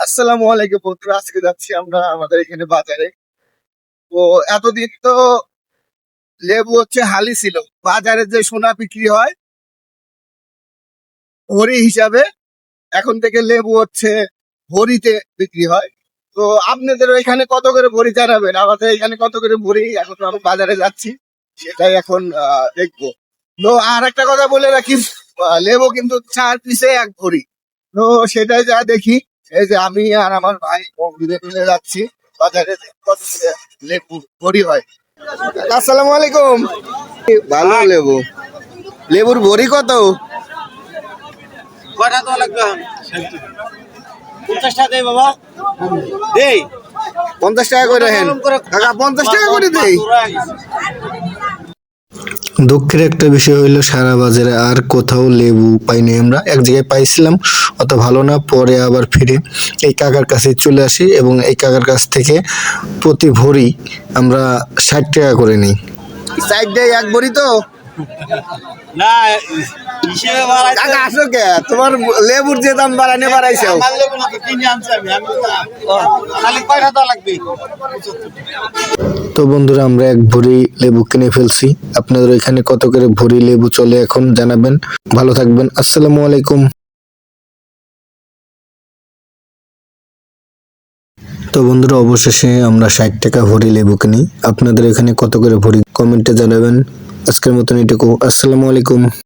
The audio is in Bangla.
আসসালামু আলাইকুম বন্ধুরা, আজকে যাচ্ছি আমরা আমাদের এখানে বাজারে। তো এতদিন তো লেবু হচ্ছে হালি ছিল, বাজারে যে সোনা বিক্রি হয় ভরি হিসাবে, এখন থেকে লেবু হচ্ছে ভরিতে বিক্রি হয়। তো আপনাদের এখানে কত করে ভরি জানাবেন, আমাদের এখানে কত করে ভরি, এখন তো আমি বাজারে যাচ্ছি, সেটাই এখন দেখবো। তো আর একটা কথা বলে রাখি, লেবু কিন্তু 4 পিসে 1 ভরি। তো সেটাই যা দেখি, এই যে আমি আর আমার ভাই মিলে মিলে যাচ্ছি বাজারে, কত করে লেবু ভরি হয়। আসসালামু আলাইকুম। ভালো লেবু, লেবুর ভরি কত? কয়টা তো লাগবে এখন? 50 টাকা দেই বাবা, দেই 50 টাকা করে হেন কাকা, 50 টাকা করে দেই। দুঃখের একটা বিষয় হইলো সারা বাজারে আর কোথাও লেবু পাইনি আমরা, এক জায়গায় পাইছিলাম, অত ভালো না। পরে আবার ফিরে এই কাকার কাছে চলে আসি এবং এই কাকার কাছ থেকে প্রতি ভরি আমরা 60 টাকা করে নিই। সাইড দিয়ে 1 ভরি তো না হিসেবে বাড়াইছে। কাকা আসো কে, তোমার লেবুর যে দাম বাড়ানো বাড়াইছো। আমার লেবু না তো কিনে আনছি আমি খালি কয়টা তো লাগবে? তো বন্ধুরা, আমরা 1 ভরি লেবু কিনে ফেলছি। আপনাদের এখানে কত করে ভরি লেবু চলে এখন জানাবেন। ভালো থাকবেন, আসসালামু আলাইকুম। তো বন্ধুরা, অবশেষে আমরা 60 টাকা ভরি লেবু কিনি। আপনাদের এখানে কত করে ভরি কমেন্টে জানাবেন। আজকের মতন এটুকু, আসসালামু আলাইকুম।